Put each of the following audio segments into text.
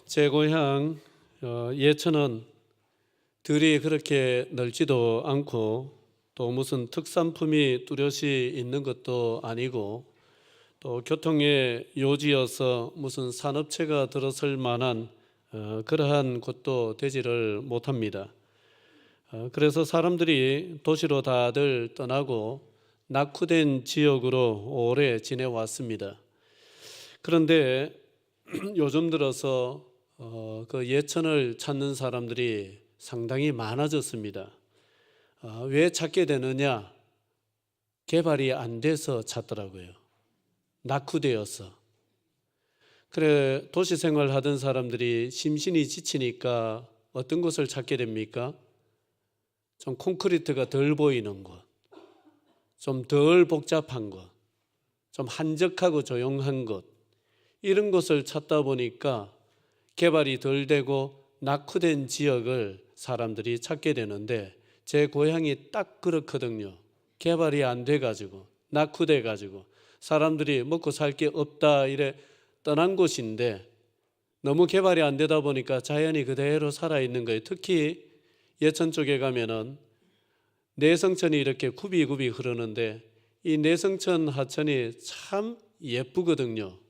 제 고향 예천은 들이 그렇게 넓지도 않고 또 무슨 특산품이 뚜렷이 있는 것도 아니고 또 교통의 요지여서 무슨 산업체가 들어설 만한 그러한 곳도 되지를 못합니다. 그래서 사람들이 도시로 다들 떠나고 낙후된 지역으로 오래 지내왔습니다. 그런데 요즘 들어서 그 예천을 찾는 사람들이 상당히 많아졌습니다. 왜 찾게 되느냐? 개발이 안 돼서 찾더라고요. 낙후되어서. 그래, 도시 생활 하던 사람들이 심신이 지치니까 어떤 곳을 찾게 됩니까? 좀 콘크리트가 덜 보이는 곳, 좀 덜 복잡한 곳, 좀 한적하고 조용한 곳, 이런 곳을 찾다 보니까 개발이 덜 되고 낙후된 지역을 사람들이 찾게 되는데 제 고향이 딱 그렇거든요. 개발이 안 돼가지고 낙후돼가지고 사람들이 먹고 살 게 없다 이래 떠난 곳인데 너무 개발이 안 되다 보니까 자연이 그대로 살아있는 거예요. 특히 예천 쪽에 가면은 내성천이 이렇게 굽이굽이 흐르는데 이 내성천 하천이 참 예쁘거든요.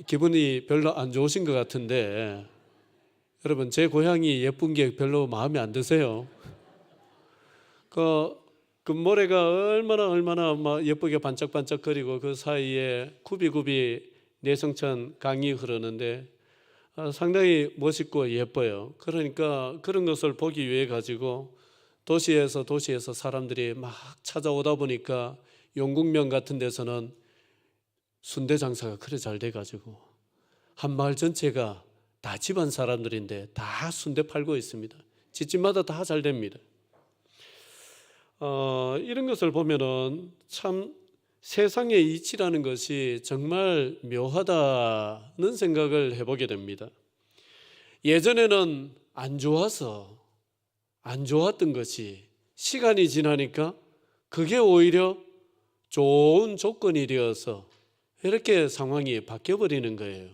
기분이 별로 안 좋으신 것 같은데 여러분, 제 고향이 예쁜 게 별로 마음에 안 드세요? 그 모래가 얼마나 막 예쁘게 반짝반짝거리고 그 사이에 굽이굽이 내성천 강이 흐르는데 상당히 멋있고 예뻐요. 그러니까 그런 것을 보기 위해 가지고 도시에서 사람들이 막 찾아오다 보니까 용국면 같은 데서는 순대 장사가 그래 잘 돼가지고 한 마을 전체가 다 집안 사람들인데 다 순대 팔고 있습니다. 집집마다 다 잘 됩니다. 이런 것을 보면은 참 세상의 이치라는 것이 정말 묘하다는 생각을 해보게 됩니다. 예전에는 안 좋았던 것이 시간이 지나니까 그게 오히려 좋은 조건이 되어서 이렇게 상황이 바뀌어버리는 거예요.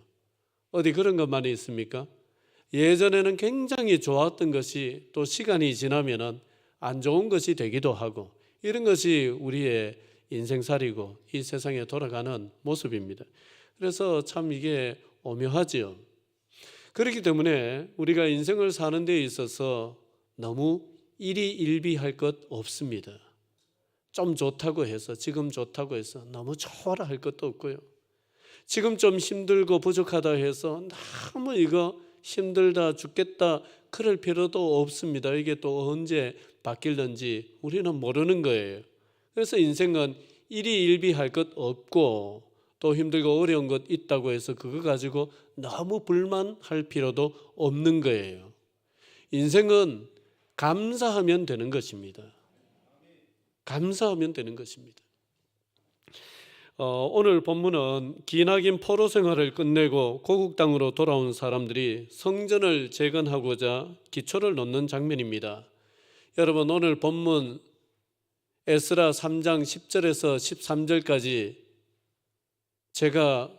어디 그런 것만이 있습니까? 예전에는 굉장히 좋았던 것이 또 시간이 지나면은 안 좋은 것이 되기도 하고 이런 것이 우리의 인생살이고 이 세상에 돌아가는 모습입니다. 그래서 참 이게 오묘하지요. 그렇기 때문에 우리가 인생을 사는 데 있어서 너무 일희일비할 것 없습니다. 좀 좋다고 해서 지금 좋다고 해서 너무 좋아라 할 것도 없고요. 지금 좀 힘들고 부족하다 해서 너무 이거 힘들다 죽겠다 그럴 필요도 없습니다. 이게 또 언제 바뀔는지 우리는 모르는 거예요. 그래서 인생은 일희일비할 것 없고 또 힘들고 어려운 것 있다고 해서 그거 가지고 너무 불만할 필요도 없는 거예요. 인생은 감사하면 되는 것입니다. 감사하면 되는 것입니다. 오늘 본문은 기나긴 포로 생활을 끝내고 고국 땅으로 돌아온 사람들이 성전을 재건하고자 기초를 놓는 장면입니다. 여러분, 오늘 본문 에스라 3장 10절에서 13절까지 제가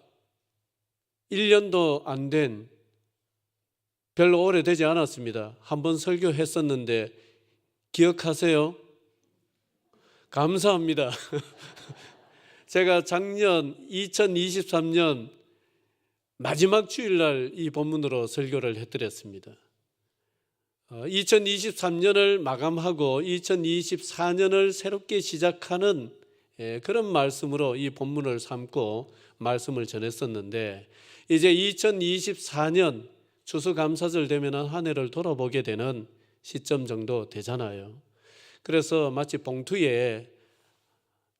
1년도 안 된, 별로 오래되지 않았습니다. 한번 설교했었는데 기억하세요? 감사합니다. 제가 작년 2023년 마지막 주일날 이 본문으로 설교를 해드렸습니다. 2023년을 마감하고 2024년을 새롭게 시작하는 그런 말씀으로 이 본문을 삼고 말씀을 전했었는데 이제 2024년 추수감사절 되면 한 해를 돌아보게 되는 시점 정도 되잖아요. 그래서 마치 봉투에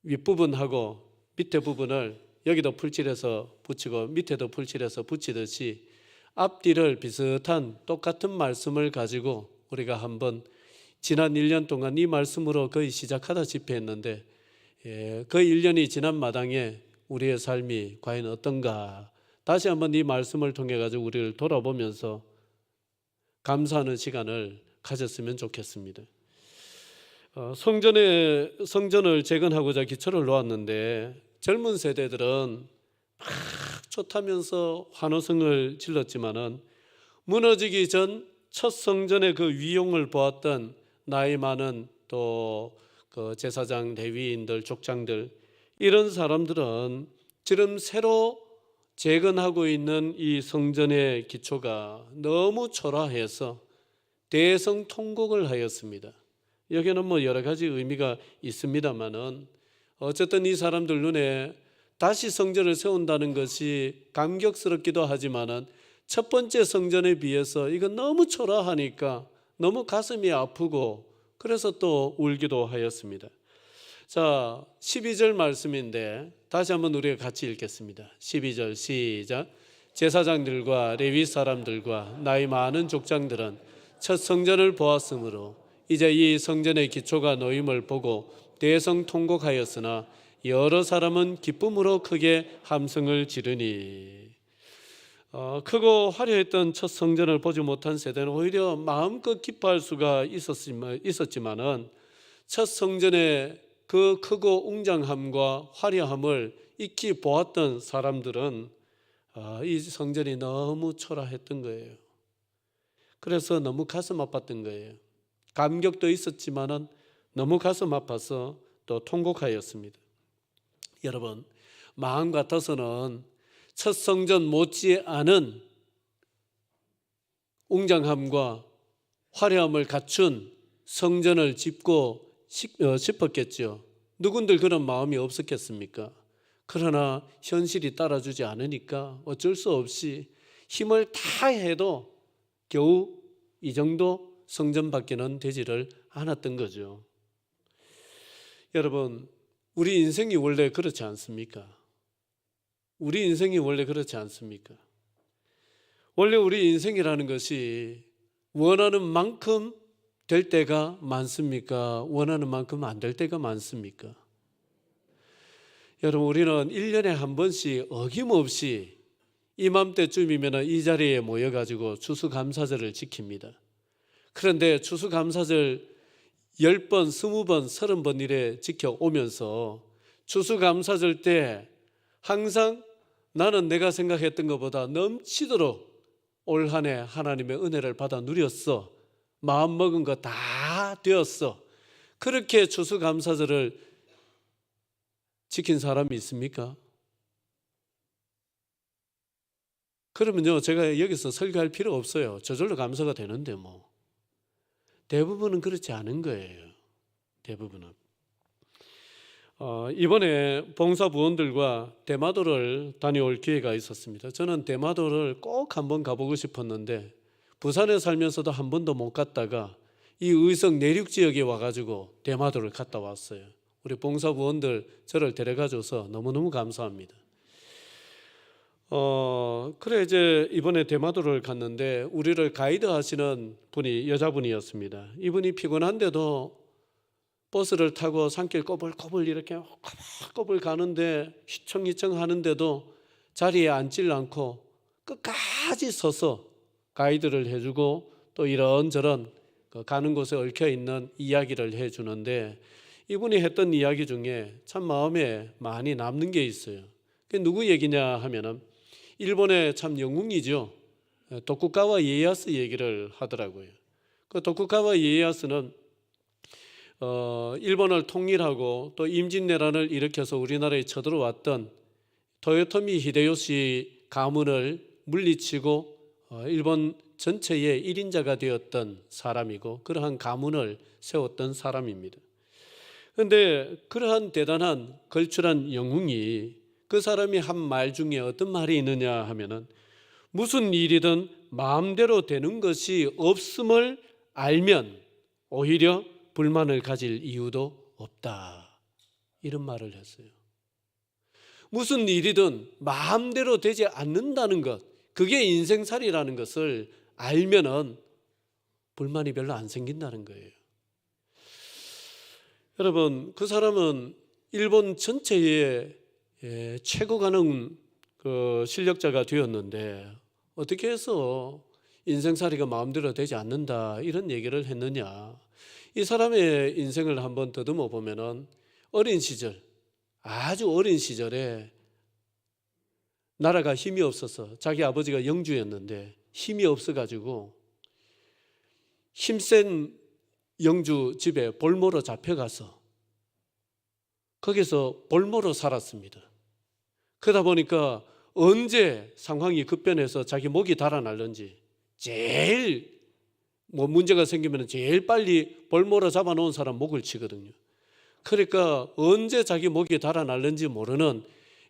윗부분하고 밑에 부분을 여기도 풀칠해서 붙이고 밑에도 풀칠해서 붙이듯이 앞뒤를 비슷한 똑같은 말씀을 가지고 우리가 한번 지난 1년 동안 이 말씀으로 거의 시작하다시피 했는데 그 1년이 지난 마당에 우리의 삶이 과연 어떤가 다시 한번 이 말씀을 통해 가지고 우리를 돌아보면서 감사하는 시간을 가졌으면 좋겠습니다. 성전을 재건하고자 기초를 놓았는데 젊은 세대들은 막 좋다면서 환호성을 질렀지만은 무너지기 전 첫 성전의 그 위용을 보았던 나이 많은 또 그 제사장, 레위인들, 족장들 이런 사람들은 지금 새로 재건하고 있는 이 성전의 기초가 너무 초라해서 대성통곡을 하였습니다. 여기는 뭐 여러 가지 의미가 있습니다만은 어쨌든 이 사람들 눈에 다시 성전을 세운다는 것이 감격스럽기도 하지만은 첫 번째 성전에 비해서 이건 너무 초라하니까 너무 가슴이 아프고 그래서 또 울기도 하였습니다. 자, 12절 말씀인데 다시 한번 우리가 같이 읽겠습니다. 12절 시작. 제사장들과 레위 사람들과 나이 많은 족장들은 첫 성전을 보았으므로 이제 이 성전의 기초가 놓임을 보고 대성통곡하였으나 여러 사람은 기쁨으로 크게 함성을 지르니. 크고 화려했던 첫 성전을 보지 못한 세대는 오히려 마음껏 기뻐할 수가 있었지만은 첫 성전의 그 크고 웅장함과 화려함을 익히 보았던 사람들은 이 성전이 너무 초라했던 거예요. 그래서 너무 가슴 아팠던 거예요. 감격도 있었지만은 너무 가슴 아파서 또 통곡하였습니다. 여러분, 마음 같아서는 첫 성전 못지않은 웅장함과 화려함을 갖춘 성전을 짓고 싶었겠죠. 누군들 그런 마음이 없었겠습니까? 그러나 현실이 따라주지 않으니까 어쩔 수 없이 힘을 다해도 겨우 이 정도 성전밖에는 되지를 않았던 거죠. 여러분, 우리 인생이 원래 그렇지 않습니까? 우리 인생이 원래 그렇지 않습니까? 원래 우리 인생이라는 것이 원하는 만큼 될 때가 많습니까? 원하는 만큼 안 될 때가 많습니까? 여러분, 우리는 1년에 한 번씩 어김없이 이맘때쯤이면 이 자리에 모여가지고 추수감사절을 지킵니다. 그런데 추수감사절 10번, 20번, 30번 이래 지켜오면서 추수감사절 때 항상 나는 내가 생각했던 것보다 넘치도록 올 한 해 하나님의 은혜를 받아 누렸어. 마음먹은 거 다 되었어. 그렇게 추수감사절을 지킨 사람이 있습니까? 그러면요, 제가 여기서 설교할 필요 없어요. 저절로 감사가 되는데 뭐. 대부분은 그렇지 않은 거예요. 대부분은. 이번에 봉사부원들과 대마도를 다녀올 기회가 있었습니다. 저는 대마도를 꼭 한번 가보고 싶었는데 부산에 살면서도 한 번도 못 갔다가 이 의성 내륙 지역에 와가지고 대마도를 갔다 왔어요. 우리 봉사부원들 저를 데려가줘서 너무너무 감사합니다. 그래 이제 이번에 대마도를 갔는데 우리를 가이드 하시는 분이 여자분이었습니다. 이분이 피곤한데도 버스를 타고 산길 꼬불꼬불 이렇게 꼬불꼬불 가는데 휘청휘청 하는데도 자리에 앉질 않고 끝까지 서서 가이드를 해주고 또 이런저런 가는 곳에 얽혀있는 이야기를 해주는데 이분이 했던 이야기 중에 참 마음에 많이 남는 게 있어요. 그게 누구 얘기냐 하면은 일본의 참 영웅이죠. 도쿠가와 이에야스 얘기를 하더라고요. 그 도쿠가와 이에야스는 일본을 통일하고 또 임진왜란을 일으켜서 우리나라에 쳐들어왔던 토요토미 히데요시 가문을 물리치고 일본 전체의 1인자가 되었던 사람이고 그러한 가문을 세웠던 사람입니다. 그런데 그러한 대단한 걸출한 영웅이 그 사람이 한 말 중에 어떤 말이 있느냐 하면은 무슨 일이든 마음대로 되는 것이 없음을 알면 오히려 불만을 가질 이유도 없다. 이런 말을 했어요. 무슨 일이든 마음대로 되지 않는다는 것, 그게 인생살이라는 것을 알면은 불만이 별로 안 생긴다는 거예요. 여러분, 그 사람은 일본 전체의 최고 가는 그 실력자가 되었는데 어떻게 해서 인생살이가 마음대로 되지 않는다 이런 얘기를 했느냐. 이 사람의 인생을 한번 더듬어 보면은 어린 시절, 아주 어린 시절에 나라가 힘이 없어서 자기 아버지가 영주였는데 힘이 없어가지고 힘센 영주 집에 볼모로 잡혀가서 거기서 볼모로 살았습니다. 그러다 보니까 언제 상황이 급변해서 자기 목이 달아날는지 제일 문제가 생기면 제일 빨리 볼모로 잡아놓은 사람 목을 치거든요. 그러니까 언제 자기 목이 달아날는지 모르는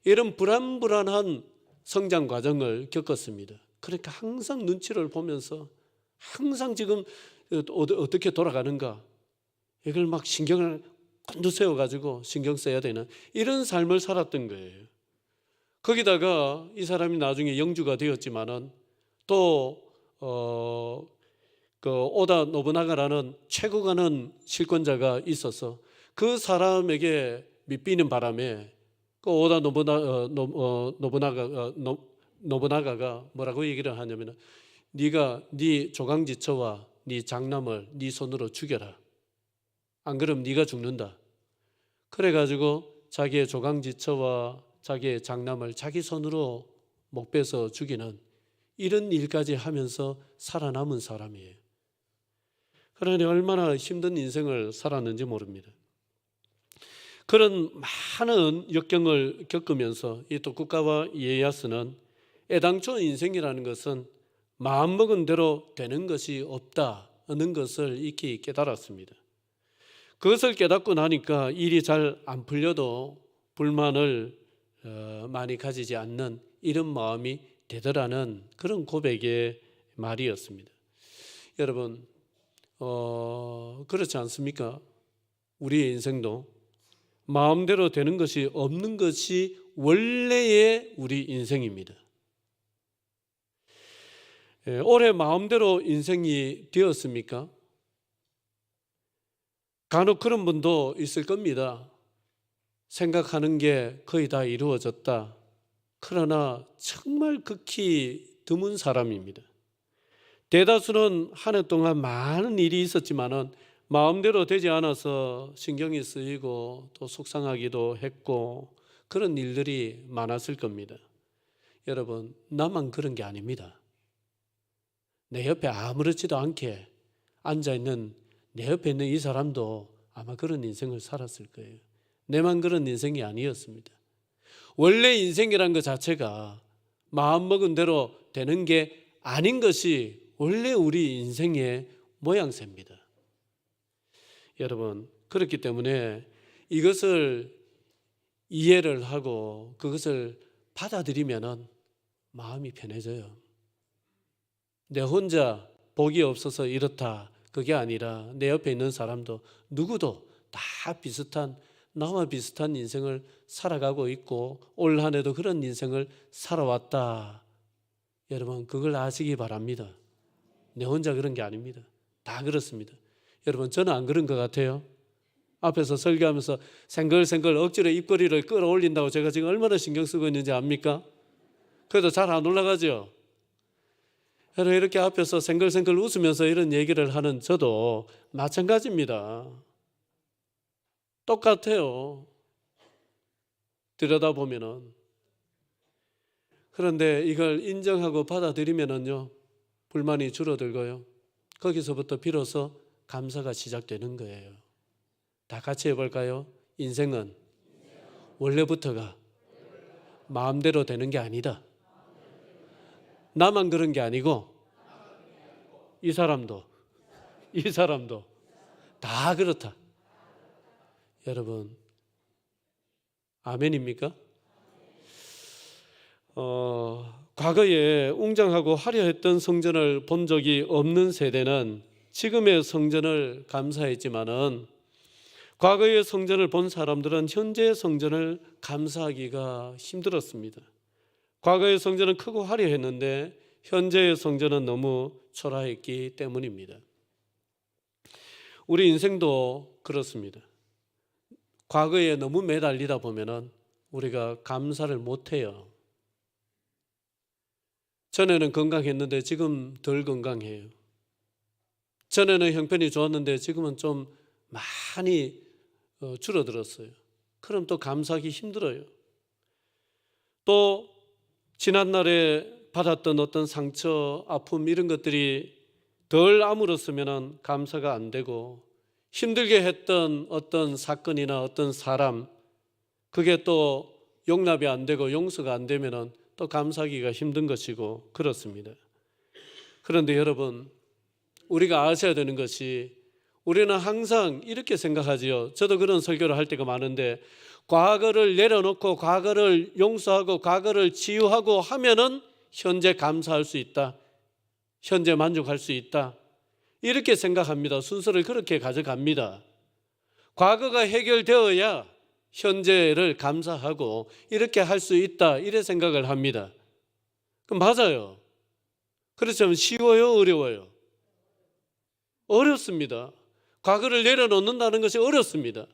이런 불안불안한 성장 과정을 겪었습니다. 그러니까 항상 눈치를 보면서 항상 지금 어떻게 돌아가는가 이걸 막 신경을 곤두세워가지고 신경 써야 되는 이런 삶을 살았던 거예요. 거기다가 이 사람이 나중에 영주가 되었지만은 또 그 오다 노부나가라는 최고 가는 실권자가 있어서 그 사람에게 밑비는 바람에 그 오다 노부나가가 뭐라고 얘기를 하냐면 네가 네 조강지처와 네 장남을 네 손으로 죽여라. 안 그러면 네가 죽는다. 그래가지고 자기의 조강지처와 자기의 장남을 자기 손으로 목베서 죽이는 이런 일까지 하면서 살아남은 사람이에요. 그러니 얼마나 힘든 인생을 살았는지 모릅니다. 그런 많은 역경을 겪으면서 이 도쿠가와 이에야스는 애당초 인생이라는 것은 마음먹은 대로 되는 것이 없다는 것을 익히 깨달았습니다. 그것을 깨닫고 나니까 일이 잘 안 풀려도 불만을 많이 가지지 않는 이런 마음이 되더라는 그런 고백의 말이었습니다. 여러분 그렇지 않습니까? 우리의 인생도 마음대로 되는 것이 없는 것이 원래의 우리 인생입니다. 올해 마음대로 인생이 되었습니까? 간혹 그런 분도 있을 겁니다. 생각하는 게 거의 다 이루어졌다. 그러나 정말 극히 드문 사람입니다. 대다수는 한 해 동안 많은 일이 있었지만은 마음대로 되지 않아서 신경이 쓰이고 또 속상하기도 했고 그런 일들이 많았을 겁니다. 여러분, 나만 그런 게 아닙니다. 내 옆에 아무렇지도 않게 앉아있는 내 옆에 있는 이 사람도 아마 그런 인생을 살았을 거예요. 내만 그런 인생이 아니었습니다. 원래 인생이란 것 자체가 마음먹은 대로 되는 게 아닌 것이 원래 우리 인생의 모양새입니다. 여러분, 그렇기 때문에 이것을 이해를 하고 그것을 받아들이면은 마음이 편해져요. 내 혼자 복이 없어서 이렇다 그게 아니라 내 옆에 있는 사람도 누구도 다 비슷한 나와 비슷한 인생을 살아가고 있고 올 한 해도 그런 인생을 살아왔다. 여러분 그걸 아시기 바랍니다. 내 혼자 그런 게 아닙니다. 다 그렇습니다. 여러분 저는 안 그런 것 같아요. 앞에서 설교하면서 생글생글 억지로 입꼬리를 끌어올린다고 제가 지금 얼마나 신경 쓰고 있는지 압니까? 그래도 잘 안 올라가죠. 여러분 이렇게 앞에서 생글생글 웃으면서 이런 얘기를 하는 저도 마찬가지입니다. 똑같아요. 들여다보면은. 그런데 이걸 인정하고 받아들이면은요, 불만이 줄어들고요. 거기서부터 비로소 감사가 시작되는 거예요. 다 같이 해볼까요? 인생은 원래부터가 마음대로 되는 게 아니다. 나만 그런 게 아니고 이 사람도 다 그렇다. 여러분 아멘입니까? 과거에 웅장하고 화려했던 성전을 본 적이 없는 세대는 지금의 성전을 감사했지만은 과거의 성전을 본 사람들은 현재의 성전을 감사하기가 힘들었습니다. 과거의 성전은 크고 화려했는데 현재의 성전은 너무 초라했기 때문입니다. 우리 인생도 그렇습니다. 과거에 너무 매달리다 보면은 우리가 감사를 못해요. 전에는 건강했는데 지금 덜 건강해요. 전에는 형편이 좋았는데 지금은 좀 많이 줄어들었어요. 그럼 또 감사하기 힘들어요. 또 지난날에 받았던 어떤 상처, 아픔 이런 것들이 덜 아물었으면 감사가 안 되고, 힘들게 했던 어떤 사건이나 어떤 사람, 그게 또 용납이 안 되고 용서가 안 되면 또 감사하기가 힘든 것이고 그렇습니다. 그런데 여러분, 우리가 아셔야 되는 것이, 우리는 항상 이렇게 생각하지요. 저도 그런 설교를 할 때가 많은데, 과거를 내려놓고 과거를 용서하고 과거를 치유하고 하면은 현재 감사할 수 있다, 현재 만족할 수 있다, 이렇게 생각합니다. 순서를 그렇게 가져갑니다. 과거가 해결되어야 현재를 감사하고 이렇게 할 수 있다, 이래 생각을 합니다. 그럼 맞아요. 그렇지만 쉬워요, 어려워요? 어렵습니다. 과거를 내려놓는다는 것이 어렵습니다.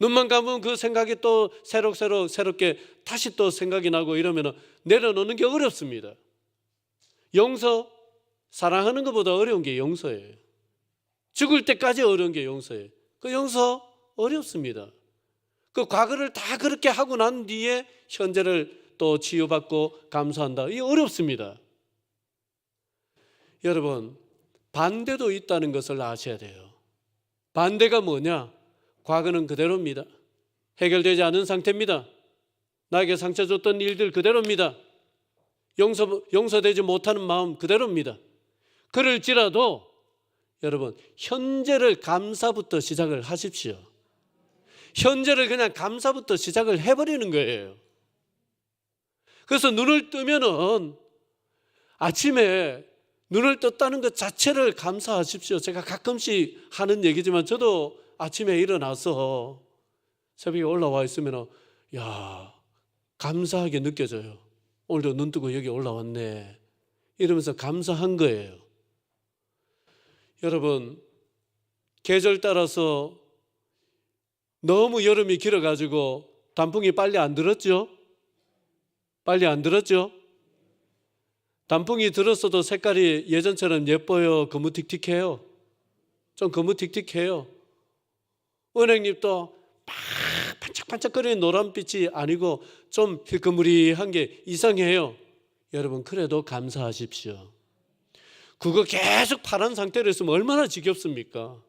눈만 감으면 그 생각이 또 새롭게 다시 또 생각이 나고 이러면 내려놓는 게 어렵습니다. 용서, 사랑하는 것보다 어려운 게 용서예요. 죽을 때까지 어려운 게 용서예요. 그 용서 어렵습니다. 그 과거를 다 그렇게 하고 난 뒤에 현재를 또 치유받고 감사한다, 이게 어렵습니다. 여러분, 반대도 있다는 것을 아셔야 돼요. 반대가 뭐냐? 과거는 그대로입니다. 해결되지 않은 상태입니다. 나에게 상처 줬던 일들 그대로입니다. 용서되지 못하는 마음 그대로입니다. 그럴지라도 여러분, 현재를 감사부터 시작을 하십시오. 현재를 그냥 감사부터 시작을 해버리는 거예요. 그래서 눈을 뜨면은 아침에 눈을 떴다는 것 자체를 감사하십시오. 제가 가끔씩 하는 얘기지만 저도 아침에 일어나서 새벽에 올라와 있으면 감사하게 느껴져요. 오늘도 눈 뜨고 여기 올라왔네, 이러면서 감사한 거예요. 여러분, 계절 따라서 너무 여름이 길어가지고 단풍이 빨리 안 들었죠? 빨리 안 들었죠? 단풍이 들었어도 색깔이 예전처럼 예뻐요? 거무틱틱해요? 좀 거무틱틱해요. 은행잎도 막 반짝반짝거리는 노란빛이 아니고 좀 hir그무리한 게 이상해요. 여러분, 그래도 감사하십시오. 그거 계속 파란 상태로 있으면 얼마나 지겹습니까?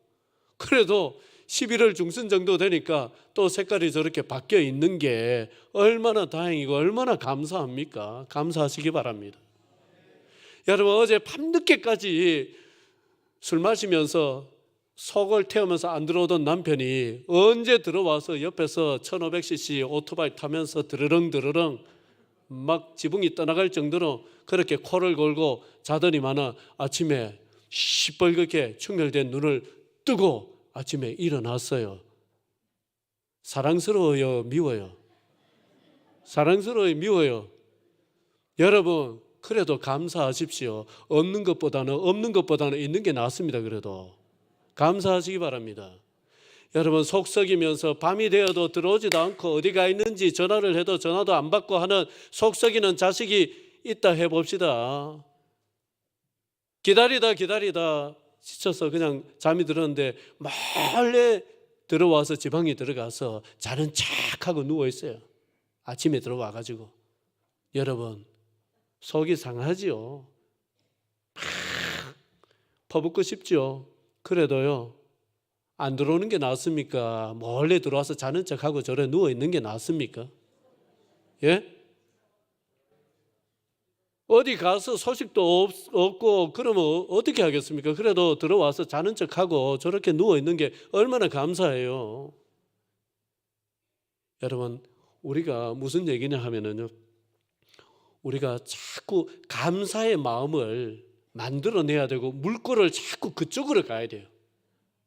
그래도 11월 중순 정도 되니까 또 색깔이 저렇게 바뀌어 있는 게 얼마나 다행이고 얼마나 감사합니까? 감사하시기 바랍니다. 여러분, 어제 밤늦게까지 술 마시면서 속을 태우면서 안 들어오던 남편이 언제 들어와서 옆에서 1500cc 오토바이 타면서 드르렁 막 지붕이 떠나갈 정도로 그렇게 코를 골고 자더니만은 아침에 시뻘겋게 충혈된 눈을 뜨고 아침에 일어났어요. 사랑스러워요, 미워요? 사랑스러워요, 미워요? 여러분, 그래도 감사하십시오. 없는 것보다는 있는 게 낫습니다. 그래도 감사하시기 바랍니다. 여러분, 속 썩이면서 밤이 되어도 들어오지도 않고 어디 가 있는지 전화를 해도 전화도 안 받고 하는 속 썩이는 자식이 있다 해봅시다. 기다리다 지쳐서 그냥 잠이 들었는데 몰래 들어와서 지방에 들어가서 자는 척하고 누워있어요. 아침에 들어와가지고. 여러분, 속이 상하지요. 퍼붓고 싶죠. 그래도요, 안 들어오는 게 낫습니까? 몰래 들어와서 자는 척하고 저래 누워있는 게 낫습니까? 예? 어디 가서 소식도 없고 그러면 어떻게 하겠습니까? 그래도 들어와서 자는 척하고 저렇게 누워있는 게 얼마나 감사해요. 여러분, 우리가 무슨 얘기냐 하면은요, 우리가 자꾸 감사의 마음을 만들어내야 되고 물꼬를 자꾸 그쪽으로 가야 돼요.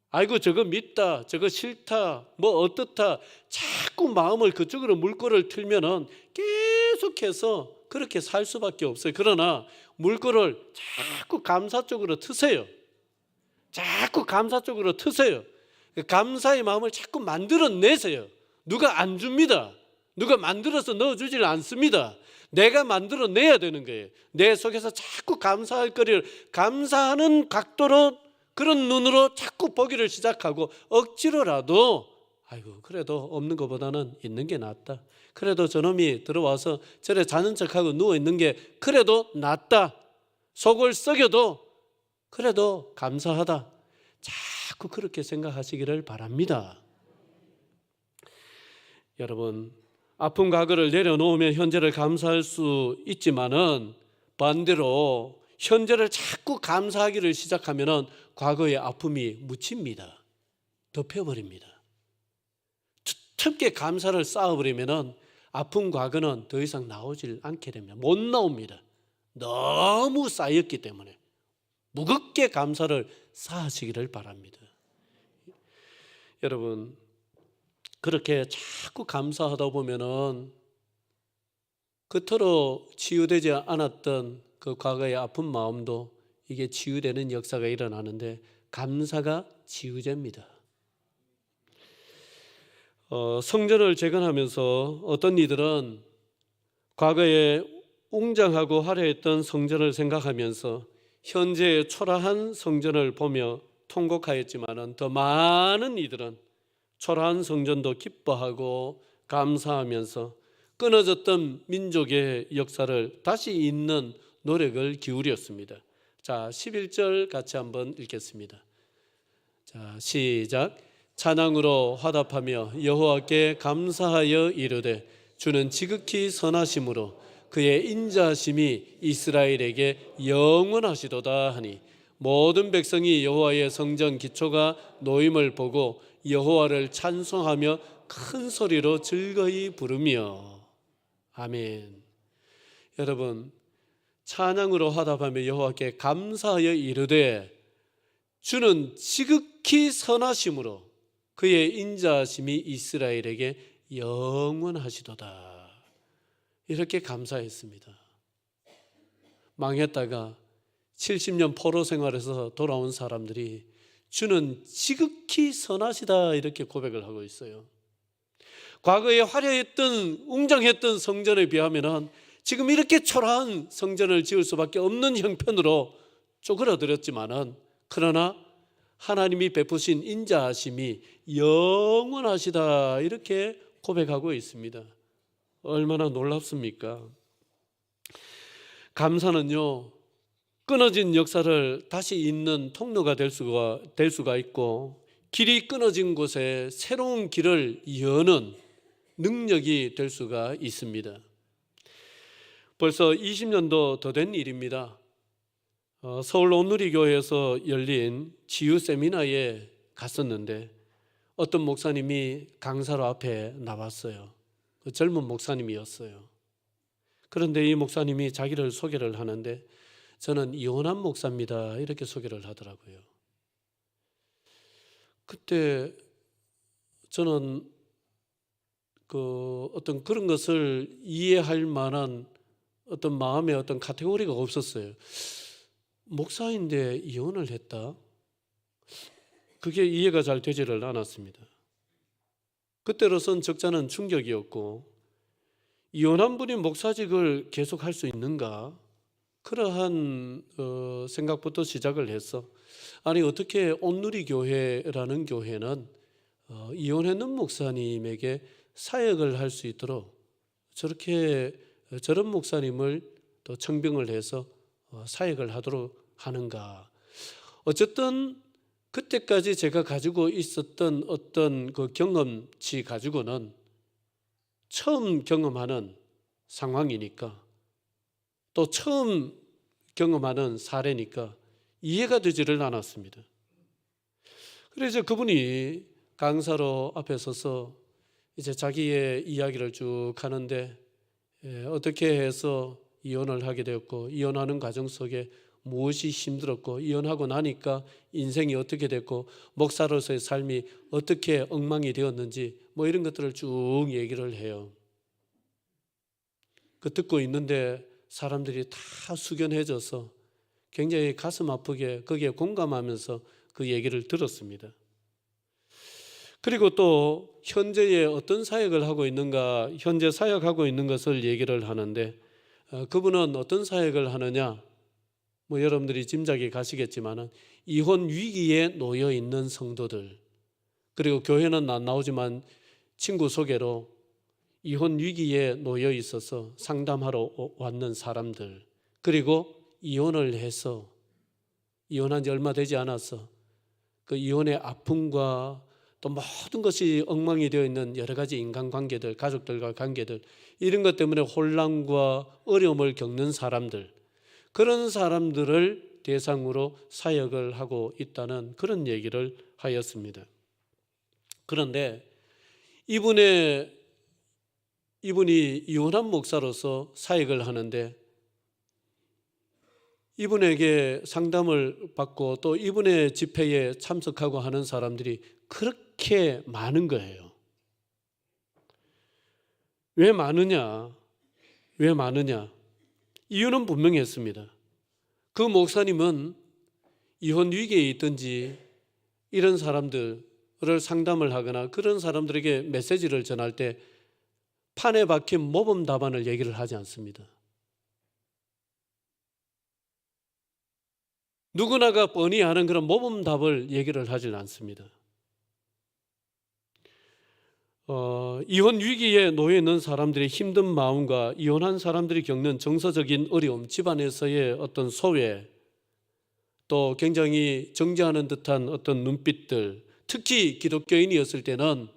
아이고, 저거 믿다, 저거 싫다, 뭐 어떻다, 자꾸 마음을 그쪽으로 물꼬를 틀면은 계속해서 그렇게 살 수밖에 없어요. 그러나 물꼬를 자꾸 감사 쪽으로 트세요. 자꾸 감사 쪽으로 트세요. 감사의 마음을 자꾸 만들어내세요. 누가 안 줍니다. 누가 만들어서 넣어주질 않습니다. 내가 만들어내야 되는 거예요. 내 속에서 자꾸 감사할 거리를, 감사하는 각도로, 그런 눈으로 자꾸 보기를 시작하고 억지로라도 아이고, 그래도 없는 것보다는 있는 게 낫다. 그래도 저놈이 들어와서 저래 자는 척하고 누워있는 게 그래도 낫다. 속을 썩여도 그래도 감사하다. 자꾸 그렇게 생각하시기를 바랍니다. 여러분, 아픈 과거를 내려놓으면 현재를 감사할 수 있지만은 반대로 현재를 자꾸 감사하기를 시작하면은 과거의 아픔이 묻힙니다. 덮여버립니다. 두텁게 감사를 쌓아버리면은 아픈 과거는 더 이상 나오질 않게 됩니다. 못 나옵니다. 너무 쌓였기 때문에 무겁게 감사를 쌓으시기를 바랍니다. 여러분, 그렇게 자꾸 감사하다 보면은 그토록 치유되지 않았던 그 과거의 아픈 마음도 이게 치유되는 역사가 일어나는데 감사가 치유제입니다. 성전을 재건하면서 어떤 이들은 과거에 웅장하고 화려했던 성전을 생각하면서 현재의 초라한 성전을 보며 통곡하였지만 더 많은 이들은 초라한 성전도 기뻐하고 감사하면서 끊어졌던 민족의 역사를 다시 잇는 노력을 기울였습니다. 자, 11절 같이 한번 읽겠습니다. 자, 시작. 찬양으로 화답하며 여호와께 감사하여 이르되 주는 지극히 선하심으로 그의 인자하심이 이스라엘에게 영원하시도다 하니 모든 백성이 여호와의 성전 기초가 놓임을 보고 여호와를 찬송하며 큰 소리로 즐거이 부르며. 아멘. 여러분, 찬양으로 화답하며 여호와께 감사하여 이르되 주는 지극히 선하심으로 그의 인자하심이 이스라엘에게 영원하시도다. 이렇게 감사했습니다. 망했다가 70년 포로 생활에서 돌아온 사람들이 주는 지극히 선하시다 이렇게 고백을 하고 있어요. 과거에 화려했던 웅장했던 성전에 비하면 지금 이렇게 초라한 성전을 지을 수밖에 없는 형편으로 쪼그라들었지만은 그러나 하나님이 베푸신 인자하심이 영원하시다 이렇게 고백하고 있습니다. 얼마나 놀랍습니까? 감사는요, 끊어진 역사를 다시 잇는 통로가 될 수가 있고 길이 끊어진 곳에 새로운 길을 여는 능력이 될 수가 있습니다. 벌써 20년도 더 된 일입니다. 서울 온누리교회에서 열린 치유 세미나에 갔었는데 어떤 목사님이 강사로 앞에 나왔어요. 그 젊은 목사님이었어요. 그런데 이 목사님이 자기를 소개를 하는데 저는 이혼한 목사입니다 이렇게 소개를 하더라고요. 그때 저는 어떤 그런 것을 이해할 만한 어떤 마음의 어떤 카테고리가 없었어요. 목사인데 이혼을 했다? 그게 이해가 잘 되지를 않았습니다. 그때로선 적잖은 충격이었고 이혼한 분이 목사직을 계속 할 수 있는가? 그러한 생각부터 시작을 해서 아니 어떻게 온누리교회라는 교회는 이혼했는 목사님에게 사역을 할 수 있도록 저런 목사님을 또 청빙을 해서 사역을 하도록 하는가? 어쨌든 그때까지 제가 가지고 있었던 어떤 그 경험치 가지고는 처음 경험하는 상황이니까 또 처음 경험하는 사례니까 이해가 되지를 않았습니다. 그래서 그분이 강사로 앞에 서서 이제 자기의 이야기를 쭉 하는데 어떻게 해서 이혼을 하게 되었고 이혼하는 과정 속에 무엇이 힘들었고 이혼하고 나니까 인생이 어떻게 됐고 목사로서의 삶이 어떻게 엉망이 되었는지 뭐 이런 것들을 쭉 얘기를 해요. 그 듣고 있는데 사람들이 다 숙연해져서 굉장히 가슴 아프게 거기에 공감하면서 그 얘기를 들었습니다. 그리고 또 현재에 어떤 사역을 하고 있는가, 현재 사역하고 있는 것을 얘기를 하는데 그분은 어떤 사역을 하느냐, 뭐 여러분들이 짐작이 가시겠지만은 이혼 위기에 놓여 있는 성도들, 그리고 교회는 안 나오지만 친구 소개로 이혼 위기에 놓여 있어서 상담하러 왔는 사람들, 그리고 이혼을 해서 이혼한 지 얼마 되지 않아서 그 이혼의 아픔과 또 모든 것이 엉망이 되어 있는 여러 가지 인간관계들, 가족들과 관계들, 이런 것 때문에 혼란과 어려움을 겪는 사람들, 그런 사람들을 대상으로 사역을 하고 있다는 그런 얘기를 하였습니다. 그런데 이분이 이혼한 목사로서 사역을 하는데 이분에게 상담을 받고 또 이분의 집회에 참석하고 하는 사람들이 그렇게 많은 거예요. 왜 많으냐? 왜 많으냐? 이유는 분명했습니다. 그 목사님은 이혼 위기에 있든지 이런 사람들을 상담을 하거나 그런 사람들에게 메시지를 전할 때 판에 박힌 모범 답안을 얘기를 하지 않습니다. 누구나가 뻔히 아는 그런 모범 답을 얘기를 하질 않습니다. 이혼 위기에 놓여 있는 사람들의 힘든 마음과 이혼한 사람들이 겪는 정서적인 어려움, 집안에서의 어떤 소외, 또 굉장히 정죄하는 듯한 어떤 눈빛들, 특히 기독교인이었을 때는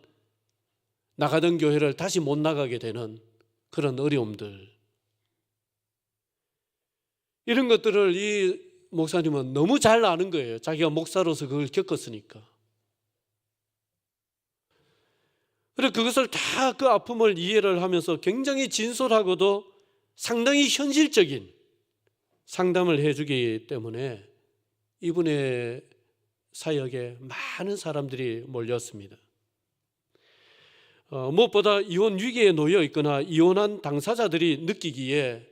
나가던 교회를 다시 못 나가게 되는 그런 어려움들, 이런 것들을 이 목사님은 너무 잘 아는 거예요. 자기가 목사로서 그걸 겪었으니까. 그래서 그것을 다 그 아픔을 이해를 하면서 굉장히 진솔하고도 상당히 현실적인 상담을 해주기 때문에 이분의 사역에 많은 사람들이 몰렸습니다. 무엇보다 이혼 위기에 놓여 있거나 이혼한 당사자들이 느끼기에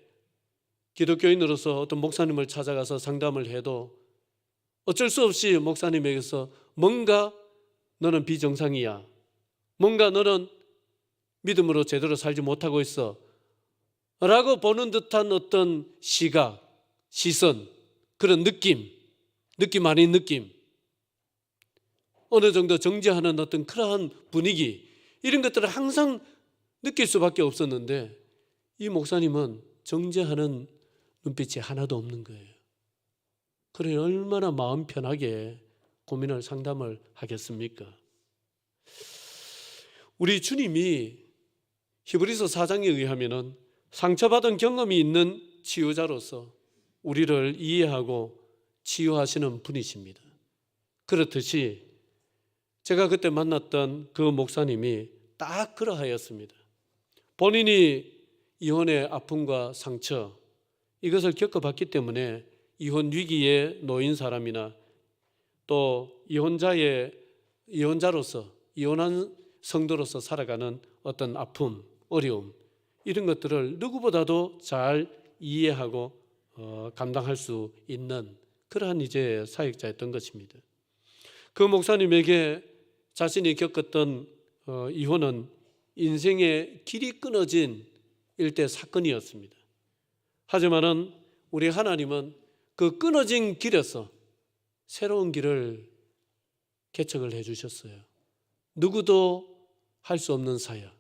기독교인으로서 어떤 목사님을 찾아가서 상담을 해도 어쩔 수 없이 목사님에게서 뭔가 너는 비정상이야, 뭔가 너는 믿음으로 제대로 살지 못하고 있어 라고 보는 듯한 어떤 시각, 시선, 그런 느낌 아닌 느낌, 어느 정도 정죄하는 어떤 그러한 분위기, 이런 것들을 항상 느낄 수밖에 없었는데 이 목사님은 정죄하는 눈빛이 하나도 없는 거예요. 그래 얼마나 마음 편하게 고민을 상담을 하겠습니까? 우리 주님이 히브리서 4장에 의하면 상처받은 경험이 있는 치유자로서 우리를 이해하고 치유하시는 분이십니다. 그렇듯이 제가 그때 만났던 그 목사님이 딱 그러하였습니다. 본인이 이혼의 아픔과 상처, 이것을 겪어봤기 때문에 이혼 위기에 놓인 사람이나 또 이혼자로서 이혼한 성도로서 살아가는 어떤 아픔, 어려움, 이런 것들을 누구보다도 잘 이해하고 감당할 수 있는 그러한 이제 사역자였던 것입니다. 그 목사님에게 자신이 겪었던 이혼은 인생의 길이 끊어진 일대 사건이었습니다. 하지만은 우리 하나님은 그 끊어진 길에서 새로운 길을 개척을 해주셨어요. 누구도 할 수 없는 사역,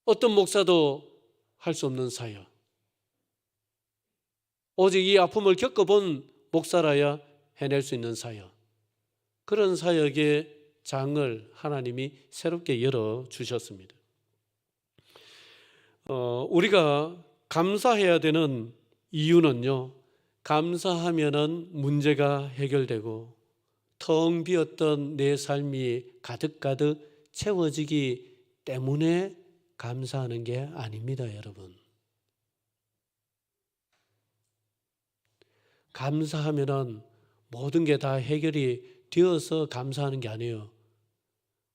어떤 목사도 할 수 없는 사역, 오직 이 아픔을 겪어본 목사라야 해낼 수 있는 사역, 그런 사역의 장을 하나님이 새롭게 열어주셨습니다. 우리가 감사해야 되는 이유는요, 감사하면은 문제가 해결되고 텅 비었던 내 삶이 가득가득 채워지기 때문에 감사하는 게 아닙니다, 여러분. 감사하면은 모든 게 다 해결이 되어서 감사하는 게 아니에요.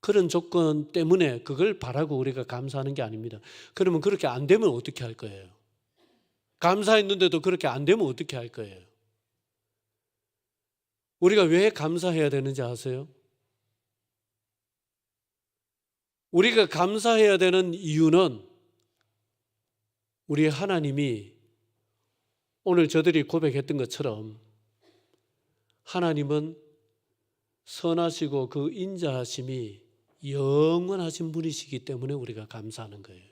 그런 조건 때문에 그걸 바라고 우리가 감사하는 게 아닙니다. 그러면 그렇게 안 되면 어떻게 할 거예요? 감사했는데도 그렇게 안 되면 어떻게 할 거예요? 우리가 왜 감사해야 되는지 아세요? 우리가 감사해야 되는 이유는 우리 하나님이 오늘 저들이 고백했던 것처럼 하나님은 선하시고 그 인자하심이 영원하신 분이시기 때문에 우리가 감사하는 거예요.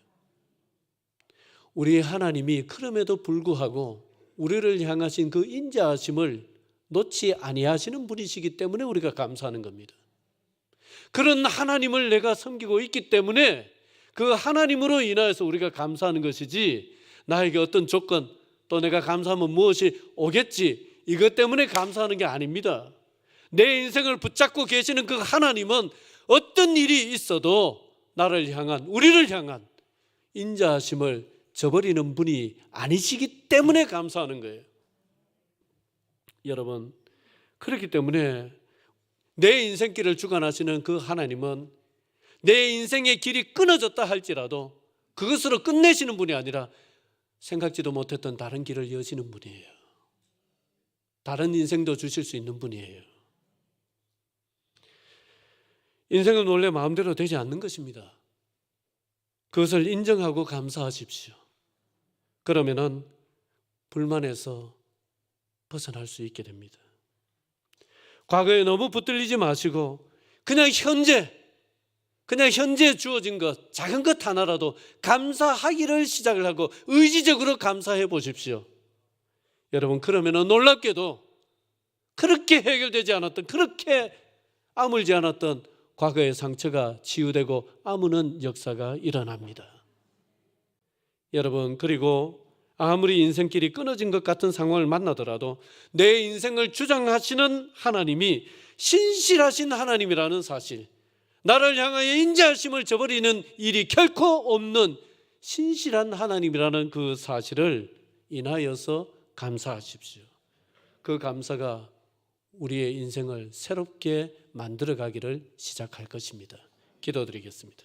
우리 하나님이 그럼에도 불구하고 우리를 향하신 그 인자하심을 놓지 아니하시는 분이시기 때문에 우리가 감사하는 겁니다. 그런 하나님을 내가 섬기고 있기 때문에 그 하나님으로 인하여서 우리가 감사하는 것이지, 나에게 어떤 조건, 또 내가 감사하면 무엇이 오겠지, 이것 때문에 감사하는 게 아닙니다. 내 인생을 붙잡고 계시는 그 하나님은 어떤 일이 있어도 나를 향한, 우리를 향한 인자하심을 저버리는 분이 아니시기 때문에 감사하는 거예요. 여러분, 그렇기 때문에 내 인생길을 주관하시는 그 하나님은 내 인생의 길이 끊어졌다 할지라도 그것으로 끝내시는 분이 아니라 생각지도 못했던 다른 길을 여시는 분이에요. 다른 인생도 주실 수 있는 분이에요. 인생은 원래 마음대로 되지 않는 것입니다. 그것을 인정하고 감사하십시오. 그러면은 불만에서 벗어날 수 있게 됩니다. 과거에 너무 붙들리지 마시고 그냥 현재 주어진 것, 작은 것 하나라도 감사하기를 시작을 하고 의지적으로 감사해 보십시오. 여러분, 그러면은 놀랍게도 그렇게 해결되지 않았던, 그렇게 아물지 않았던 과거의 상처가 치유되고 아무는 역사가 일어납니다. 여러분, 그리고 아무리 인생길이 끊어진 것 같은 상황을 만나더라도 내 인생을 주장하시는 하나님이 신실하신 하나님이라는 사실, 나를 향하여 인자하심을 저버리는 일이 결코 없는 신실한 하나님이라는 그 사실을 인하여서 감사하십시오. 그 감사가 우리의 인생을 새롭게 만들어가기를 시작할 것입니다. 기도드리겠습니다.